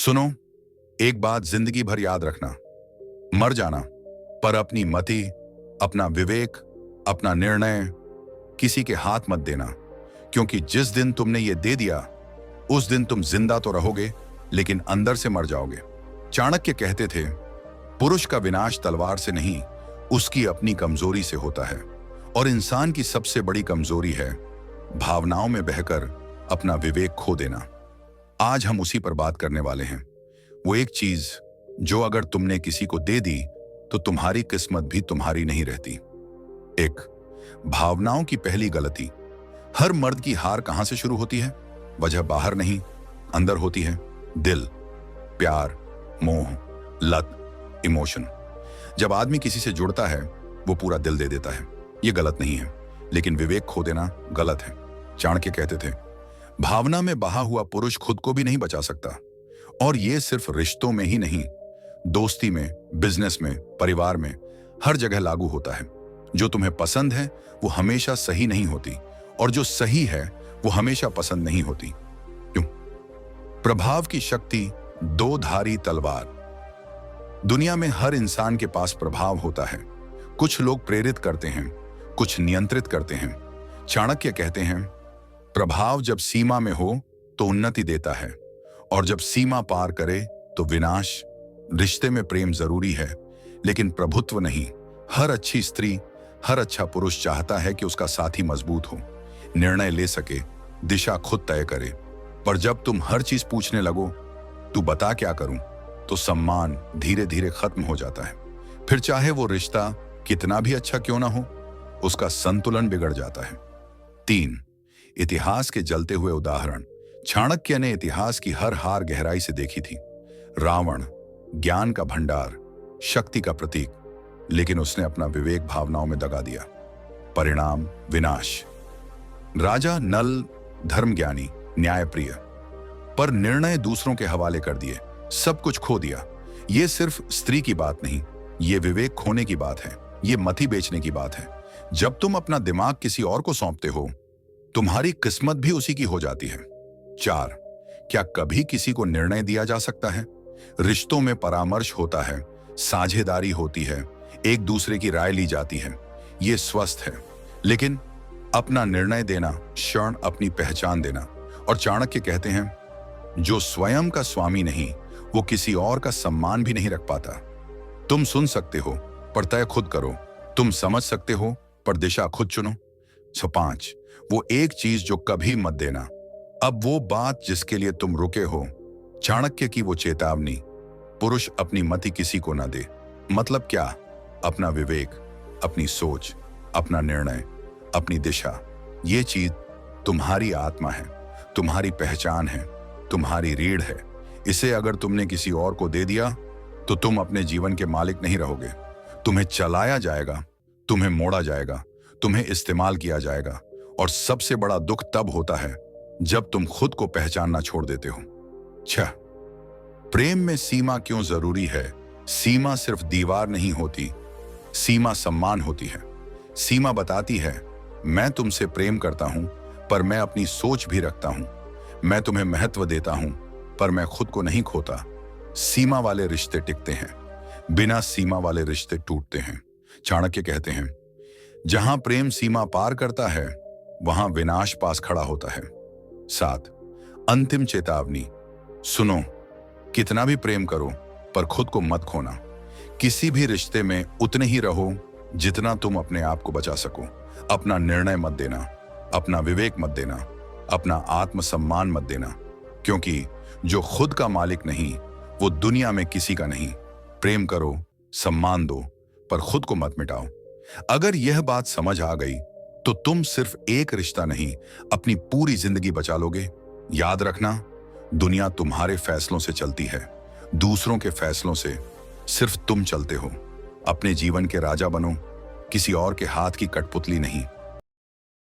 सुनो, एक बात जिंदगी भर याद रखना, मर जाना पर अपनी मति, अपना विवेक, अपना निर्णय किसी के हाथ मत देना। क्योंकि जिस दिन तुमने ये दे दिया उस दिन तुम जिंदा तो रहोगे लेकिन अंदर से मर जाओगे। चाणक्य कहते थे, पुरुष का विनाश तलवार से नहीं, उसकी अपनी कमजोरी से होता है। और इंसान की सबसे बड़ी कमजोरी है भावनाओं में बहकर अपना विवेक खो देना। आज हम उसी पर बात करने वाले हैं। वो एक चीज जो अगर तुमने किसी को दे दी तो तुम्हारी किस्मत भी तुम्हारी नहीं रहती। एक, भावनाओं की पहली गलती। हर मर्द की हार कहां से शुरू होती है? वजह बाहर नहीं, अंदर होती है। दिल, प्यार, मोह, लत, इमोशन। जब आदमी किसी से जुड़ता है वो पूरा दिल दे देता है। ये गलत नहीं है, लेकिन विवेक खो देना गलत है। चाणक्य कहते थे, भावना में बहा हुआ पुरुष खुद को भी नहीं बचा सकता। और ये सिर्फ रिश्तों में ही नहीं, दोस्ती में, बिजनेस में, परिवार में, हर जगह लागू होता है। जो तुम्हें पसंद है वो हमेशा सही नहीं होती, और जो सही है वो हमेशा पसंद नहीं होती। क्यों? प्रभाव की शक्ति दो धारी तलवार। दुनिया में हर इंसान के पास प्रभाव होता है। कुछ लोग प्रेरित करते हैं, कुछ नियंत्रित करते हैं। चाणक्य कहते हैं, प्रभाव जब सीमा में हो तो उन्नति देता है, और जब सीमा पार करे तो विनाश। रिश्ते में प्रेम जरूरी है, लेकिन प्रभुत्व नहीं। हर अच्छी स्त्री, हर अच्छा पुरुष चाहता है कि उसका साथी मजबूत हो, निर्णय ले सके, दिशा खुद तय करे। पर जब तुम हर चीज पूछने लगो, तू बता क्या करूं, तो सम्मान धीरे धीरे खत्म हो जाता है। फिर चाहे वो रिश्ता कितना भी अच्छा क्यों ना हो, उसका संतुलन बिगड़ जाता है। 3, इतिहास के जलते हुए उदाहरण। चाणक्य ने इतिहास की हर हार गहराई से देखी थी। रावण, ज्ञान का भंडार, शक्ति का प्रतीक, लेकिन उसने अपना विवेक भावनाओं में दगा दिया। परिणाम विनाश। राजा नल, धर्मज्ञानी, न्यायप्रिय, पर निर्णय दूसरों के हवाले कर दिए, सब कुछ खो दिया। यह सिर्फ स्त्री की बात नहीं, यह विवेक खोने की बात है, यह मति बेचने की बात है। जब तुम अपना दिमाग किसी और को सौंपते हो, तुम्हारी किस्मत भी उसी की हो जाती है। 4, क्या कभी किसी को निर्णय दिया जा सकता है? रिश्तों में परामर्श होता है, साझेदारी होती है, एक दूसरे की राय ली जाती है, ये स्वस्थ है। लेकिन अपना निर्णय देना, क्षण अपनी पहचान देना। और चाणक्य कहते हैं, जो स्वयं का स्वामी नहीं, वो किसी और का सम्मान भी नहीं रख पाता। तुम सुन सकते हो पर तय खुद करो, तुम समझ सकते हो पर दिशा खुद चुनो। 5, वो एक चीज जो कभी मत देना। अब वो बात जिसके लिए तुम रुके हो। चाणक्य की वो चेतावनी, पुरुष अपनी मति किसी को ना दे। मतलब क्या? अपना विवेक, अपनी सोच, अपना निर्णय, अपनी दिशा। ये चीज तुम्हारी आत्मा है, तुम्हारी पहचान है, तुम्हारी रीढ़ है। इसे अगर तुमने किसी और को दे दिया तो तुम अपने जीवन के मालिक नहीं रहोगे। तुम्हें चलाया जाएगा, तुम्हें मोड़ा जाएगा, तुम्हें इस्तेमाल किया जाएगा। और सबसे बड़ा दुख तब होता है जब तुम खुद को पहचानना छोड़ देते हो। 6, प्रेम में सीमा क्यों जरूरी है? सीमा सिर्फ दीवार नहीं होती, सीमा सम्मान होती है। सीमा बताती है, मैं तुमसे प्रेम करता हूं पर मैं अपनी सोच भी रखता हूं। मैं तुम्हें महत्व देता हूं पर मैं खुद को नहीं खोता। सीमा वाले रिश्ते टिकते हैं, बिना सीमा वाले रिश्ते टूटते हैं। चाणक्य कहते हैं, जहां प्रेम सीमा पार करता है वहां विनाश पास खड़ा होता है। 7, अंतिम चेतावनी। सुनो, कितना भी प्रेम करो पर खुद को मत खोना। किसी भी रिश्ते में उतने ही रहो जितना तुम अपने आप को बचा सको। अपना निर्णय मत देना, अपना विवेक मत देना, अपना आत्मसम्मान मत देना। क्योंकि जो खुद का मालिक नहीं वो दुनिया में किसी का नहीं। प्रेम करो, सम्मान दो, पर खुद को मत मिटाओ। अगर यह बात समझ आ गई तो तुम सिर्फ एक रिश्ता नहीं, अपनी पूरी जिंदगी बचा लोगे। याद रखना, दुनिया तुम्हारे फैसलों से चलती है, दूसरों के फैसलों से सिर्फ तुम चलते हो। अपने जीवन के राजा बनो, किसी और के हाथ की कठपुतली नहीं।